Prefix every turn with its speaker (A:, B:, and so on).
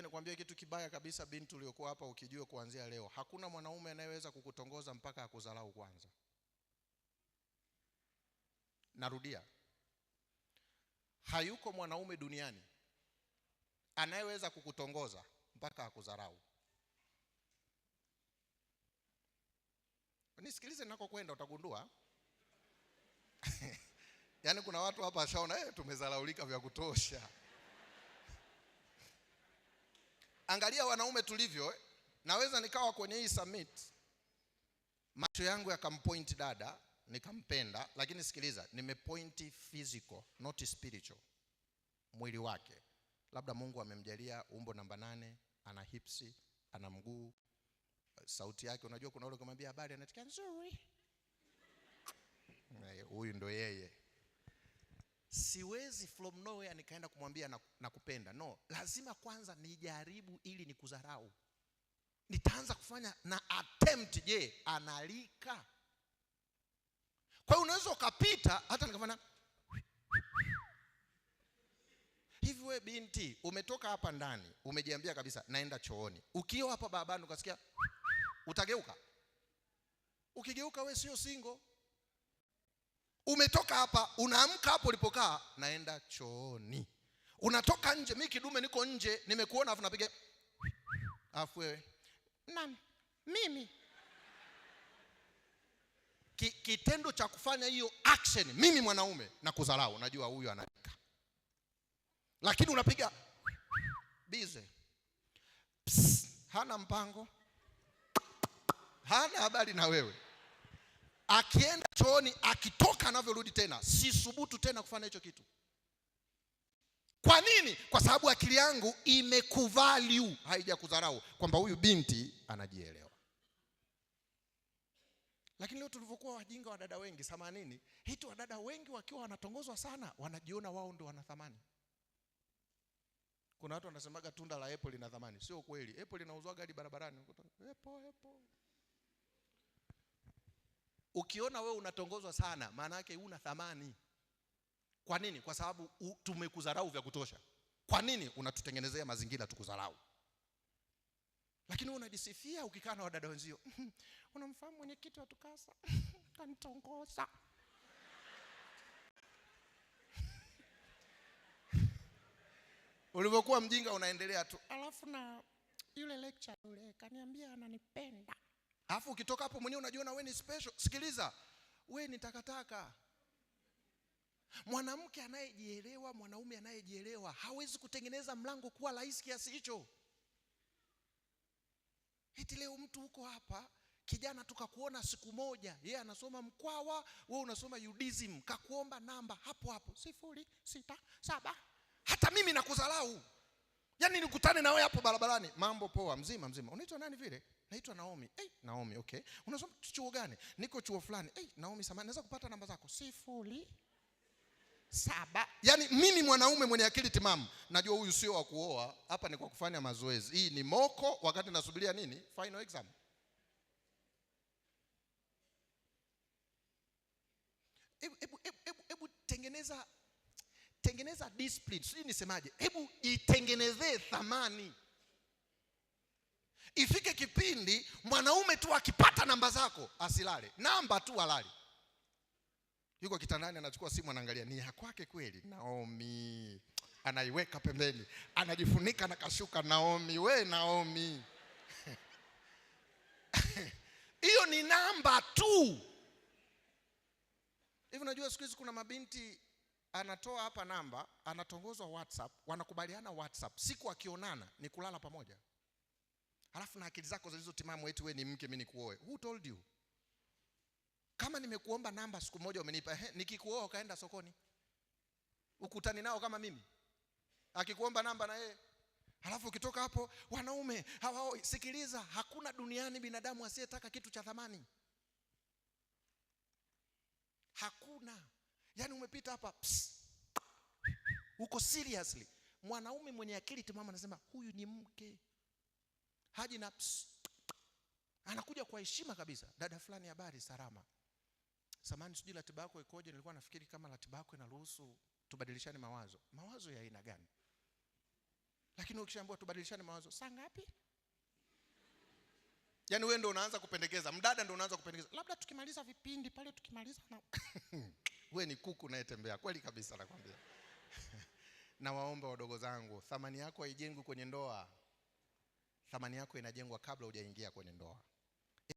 A: nikwambie kitu kibaya kabisa, binti uliokuwa hapa, ukijue kuanzia leo, hakuna mwanaume anayeweza kukutongoza mpaka akuzalau kwanza. Narudia, hayuko mwanaume duniani anayeweza kukutongoza mpaka akudharau. Nisikilize nako kwenda, utagundua. Yaani kuna watu hapa washaona tumezalaulika vya kutosha. Angalia wanaume tulivyo. Naweza nikawa kwenye hii summit, macho yangu yakampoint dada, nikampenda, lakini sikiliza, nimepoint physical, not spiritual. Mwili wake. Labda Mungu amemjalia umbo namba 8, ana hips, ana mguu, sauti yake, unajua kuna yule kumwambia habari anatikia nzuri. Huyu ndo yeye. Siwezi from nowhere nikaenda kumwambia nakupenda. No, lazima kwanza nijaribu ili nikudharau. Nitaanza kufanya na attempt, je, analika. Kwa hiyo unaweza ukapita hata nikafanya hivi. Wewe binti, umetoka hapa ndani, umejiambia kabisa naenda chooni. Ukio hapa babani ukasikia, utageuka? Ukigeuka wewe sio single. Umetoka hapa, unaamka hapo ulipokaa, naenda chooni. Unatoka nje, mimi kidume niko nje, nimekuona afu napiga afu wewe, nani? Mimi. Kitendo cha kufanya hiyo action, mimi mwanaume, na kudharau, unajua huyu analika. Lakini unapiga bize, hana mpango, hana habari na wewe. Akienda chooni, akitoka anavyorudi tena, sisubutu tena kufanya hicho kitu. Kwa nini? Kwa sababu akili yangu imekuvalue, haijakudharau kwamba huyu binti anajielewa. Lakini leo tulivyokuwa wajinga, wadada wengi, samanini, hiti wadada wengi wakiwa wanatongozwa sana, wanajiona wao ndio wana thamani. Kuna watu wanasemaga tunda la apple lina thamani. Sio kweli. Apple linauzwa hadi barabarani. Apple. Ukiona wewe unatongozwa sana, maana yake huna thamani. Kwa nini? Kwa sababu tumekudharau vya kutosha. Kwa nini unatutengenezea mazingira tukudharau? Lakini unajisifia ukikaa na wadada wenzio. Unamfahamu mwenyekiti wa TUCASA? Kanitongoza. Ulipokuwa mjinga unaendelea tu. Alafu na yule lecture yule kaniambia ananipenda. Alafu ukitoka hapo mwenyewe unajiona wewe ni special. Sikiliza, wewe ni takataka. Mwanamke anayejielewa, mwanaume anayejielewa hawezi kutengeneza mlango kuwa rahisi kiasi hicho. Eti leo mtu huko hapa, kijana tukakuona siku moja, yeye anasoma Mkwawa, wewe unasoma UDSM, kakuomba namba hapo 067. Hata mimi nakudharau. Yaani nikutane na wewe hapo barabarani, mambo poa, mzima. Unaitwa nani vile? Naitwa Naomi. Naomi, okay. Unasoma chuo gani? Niko chuo fulani. Naomi, samahani, naweza kupata namba zako? 067. Yaani mimi mwanaume mwenye akili timamu, najua huyu sio wa kuoa, hapa ni kwa kufanya mazoezi. Hii ni moko wakati nasubiria nini? Final exam. Hebu tengeneza discipline. Sijui nisemaje. Hebu itengenezee thamani. Ifike kipindi mwanaume tu akipata namba zako asilale. Namba tu alali. Yuko kitandani anachukua simu anaangalia, ni ya kwake kweli? Naomi. Anaiweka pembeni. Anajifunika na kashuka. Naomi, we Naomi. Hiyo ni namba tu. Hivi unajua siku hizi kuna mabinti anatoa hapa namba, anatongozwa WhatsApp, wanakubaliana WhatsApp. Siku akionana ni kulala pamoja. Halafu na akili zako zilizotimamu eti wewe ni mke mimi nikuoe. Who told you? Kama nimekuomba namba siku moja umenipa, nikikuoa ukaenda sokoni, ukutani nao kama mimi, akikuomba namba na yeye. Halafu ukitoka hapo wanaume hawao. Sikiliza, hakuna duniani binadamu asiyetaka kitu cha thamani. Hakuna. Yaani umepita hapa, uko seriously. Mwanaume mwenye akili timamu anasema huyu ni mke. Haji na anakuja kwa heshima kabisa. Dada fulani, habari, salama. Samahani, sijui ratiba yako ikoje? Nilikuwa nafikiri kama ratiba yako inaruhusu tubadilishane mawazo. Mawazo ya aina gani? Lakini ukishaambiwa tubadilishane mawazo, saa ngapi? Yaani wewe ndio unaanza kupendekeza, mdada ndio unaanza kupendekeza, labda tukimaliza vipindi pale tukimaliza na wewe ni kuku unayetembea kweli kabisa nakwambia. Na waomba wadogo zangu, thamani yako haijengwi kwenye ndoa. Thamani yako inajengwa kabla hujaingia kwenye ndoa.